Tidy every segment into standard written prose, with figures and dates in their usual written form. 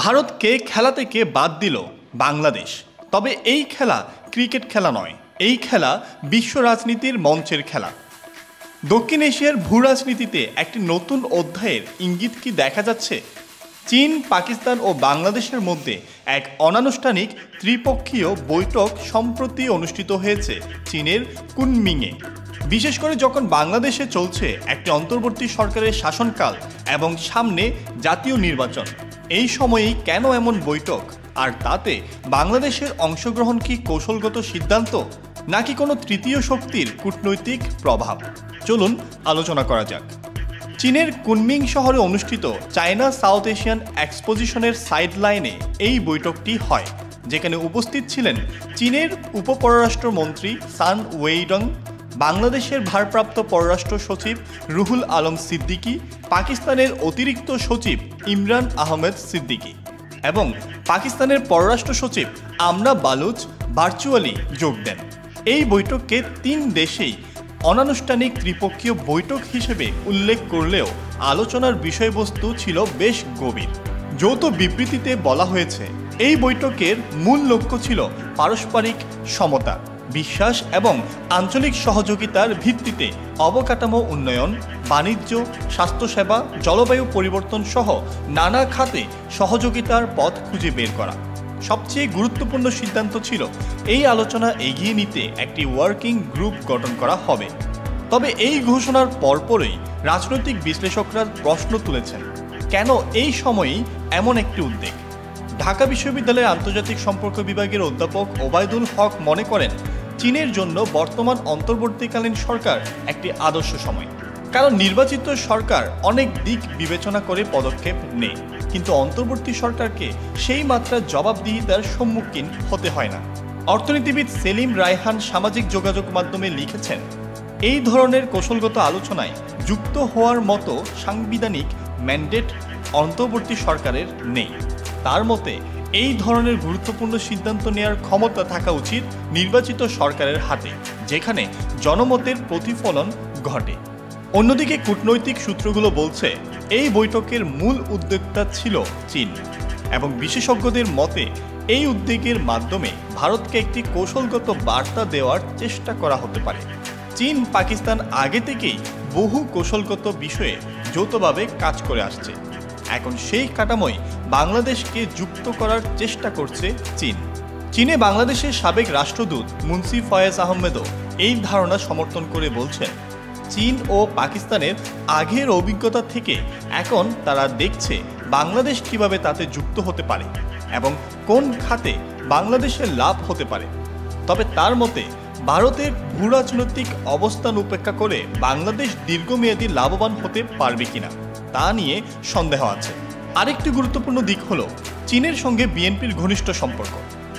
ভারতকে খেলা থেকে বাদ দিল বাংলাদেশ। তবে এই খেলা ক্রিকেট খেলা নয়, এই খেলা বিশ্ব রাজনীতির মঞ্চের খেলা। দক্ষিণ এশিয়ার ভূ রাজনীতিতে একটি নতুন অধ্যায়ের ইঙ্গিত কি দেখা যাচ্ছে? চীন, পাকিস্তান ও বাংলাদেশের মধ্যে এক অনানুষ্ঠানিক ত্রিপক্ষীয় বৈঠক সম্প্রতি অনুষ্ঠিত হয়েছে চীনের কুনমিংয়ে। বিশেষ করে যখন বাংলাদেশে চলছে একটি অন্তর্বর্তী সরকারের শাসনকাল এবং সামনে জাতীয় নির্বাচন, এই সময়েই কেন এমন বৈঠক? আর তাতে বাংলাদেশের অংশগ্রহণ কি কৌশলগত সিদ্ধান্ত নাকি কোনো তৃতীয় শক্তির কূটনৈতিক প্রভাব? চলুন আলোচনা করা যাক। চীনের কুনমিং শহরে অনুষ্ঠিত চায়না সাউথ এশিয়ান এক্সপোজিশনের সাইড লাইনে এই বৈঠকটি হয়, যেখানে উপস্থিত ছিলেন চীনের উপপররাষ্ট্রমন্ত্রী সান ওয়েইডং, বাংলাদেশের ভারপ্রাপ্ত পররাষ্ট্র সচিব রুহুল আলম সিদ্দিকী, পাকিস্তানের অতিরিক্ত সচিব ইমরান আহমেদ সিদ্দিকী এবং পাকিস্তানের পররাষ্ট্র সচিব আমনা বালুচ ভার্চুয়ালি যোগ দেন। এই বৈঠককে তিন দেশেই অনানুষ্ঠানিক ত্রিপক্ষীয় বৈঠক হিসেবে উল্লেখ করলেও আলোচনার বিষয়বস্তু ছিল বেশ গভীর। যৌথ বিবৃতিতে বলা হয়েছে, এই বৈঠকের মূল লক্ষ্য ছিল পারস্পরিক সমতা, বিশ্বাস এবং আঞ্চলিক সহযোগিতার ভিত্তিতে অবকাঠামো উন্নয়ন, বাণিজ্য, স্বাস্থ্যসেবা, জলবায়ু পরিবর্তন সহ নানা খাতে সহযোগিতার পথ খুঁজে বের করা। সবচেয়ে গুরুত্বপূর্ণ সিদ্ধান্ত ছিল এই আলোচনা এগিয়ে নিতে একটি ওয়ার্কিং গ্রুপ গঠন করা হবে। তবে এই ঘোষণার পরপরই রাজনৈতিক বিশ্লেষকরা প্রশ্ন তুলেছেন, কেন এই সময়েই এমন একটি উদ্যোগ? ঢাকা বিশ্ববিদ্যালয়ের আন্তর্জাতিক সম্পর্ক বিভাগের অধ্যাপক ওবায়দুল হক মনে করেন, চীনের জন্য বর্তমান অন্তর্বর্তীকালীন সরকার একটি আদর্শ সময়। কারণ নির্বাচিত সরকার অনেক দিক বিবেচনা করে পদক্ষেপ নেয়, কিন্তু অন্তর্বর্তী সরকারকে সেই মাত্রার জবাবদিহিতার সম্মুখীন হতে হয় না। অর্থনীতিবিদ সেলিম রায়হান সামাজিক যোগাযোগ মাধ্যমে লিখেছেন, এই ধরনের কৌশলগত আলোচনায় যুক্ত হওয়ার মতো সাংবিধানিক ম্যান্ডেট অন্তর্বর্তী সরকারের নেই। তার মতে এই ধরনের গুরুত্বপূর্ণ সিদ্ধান্ত নেওয়ার ক্ষমতা থাকা উচিত নির্বাচিত সরকারের হাতে, যেখানে জনমতের প্রতিফলন ঘটে। অন্যদিকে কূটনৈতিক সূত্রগুলো বলছে, এই বৈঠকের মূল উদ্যোক্তা ছিল চীন এবং বিশেষজ্ঞদের মতে এই উদ্যোগের মাধ্যমে ভারতকে একটি কৌশলগত বার্তা দেওয়ার চেষ্টা করা হতে পারে। চীন, পাকিস্তান আগে থেকেই বহু কৌশলগত বিষয়ে যৌথভাবে কাজ করে আসছে। এখন সেই কাঠামোয় বাংলাদেশকে যুক্ত করার চেষ্টা করছে চীন। চীনে বাংলাদেশের সাবেক রাষ্ট্রদূত মুন্সি ফয়েজ আহমেদও এই ধারণা সমর্থন করে বলছেন, চীন ও পাকিস্তানের আগের অভিজ্ঞতা থেকে এখন তারা দেখছে বাংলাদেশ কিভাবে তাতে যুক্ত হতে পারে এবং কোন খাতে বাংলাদেশের লাভ হতে পারে। তবে তার মতে ভারতের ভূরাজনৈতিক অবস্থান উপেক্ষা করে বাংলাদেশ দীর্ঘমেয়াদী লাভবান হতে পারবে কিনা তা নিয়ে সন্দেহ আছে। আরেকটি গুরুত্বপূর্ণ দিক হল চীনের সঙ্গে বিএনপির ঘনিষ্ঠ সম্পর্ক।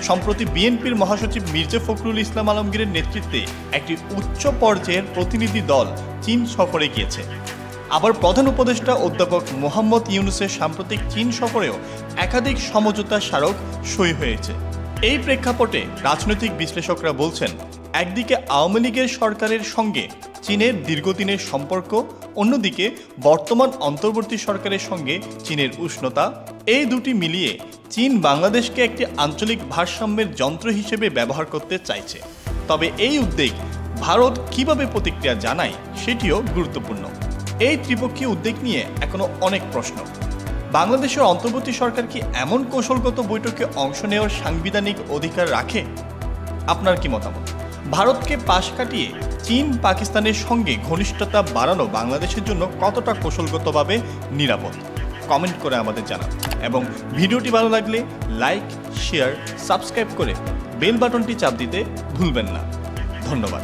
সম্প্রতি বিএনপির মহাসচিব মির্জা ফখরুল ইসলাম আলমগীরের নেতৃত্বে একটি উচ্চ পর্যায়ের প্রতিনিধি দল চীন সফরে গিয়েছে। আবার প্রধান উপদেষ্টা অধ্যাপক মোহাম্মদ ইউনুসের সাম্প্রতিক চীন সফরেও একাধিক সমঝোতা স্মারক সই হয়েছে। এই প্রেক্ষাপটে রাজনৈতিক বিশ্লেষকরা বলছেন, একদিকে আওয়ামী লীগের সরকারের সঙ্গে চীনের দীর্ঘদিনের সম্পর্ক, অন্যদিকে বর্তমান অন্তর্বর্তী সরকারের সঙ্গে চীনের উষ্ণতা, এই দুটি মিলিয়ে চীন বাংলাদেশকে একটি আঞ্চলিক ভারসাম্যের যন্ত্র হিসেবে ব্যবহার করতে চাইছে। তবে এই উদ্যোগ ভারত কিভাবে প্রতিক্রিয়া জানায় সেটিও গুরুত্বপূর্ণ। এই ত্রিপক্ষীয় উদ্যোগ নিয়ে এখনো অনেক প্রশ্ন। বাংলাদেশের অন্তর্বর্তী সরকার কি এমন কৌশলগত বৈঠকে অংশ নেওয়ার সাংবিধানিক অধিকার রাখে? আপনার কি মতামত? ভারতকে পাশ কাটিয়ে চীন, পাকিস্তানের সঙ্গে ঘনিষ্ঠতা বাড়ানো বাংলাদেশের জন্য কতটা কৌশলগতভাবে নিরাপদ? কমেন্ট করে আমাদের জানান এবং ভিডিওটি ভালো লাগলে লাইক, শেয়ার, সাবস্ক্রাইব করে বেল বাটনটি চাপ দিতে ভুলবেন না। ধন্যবাদ।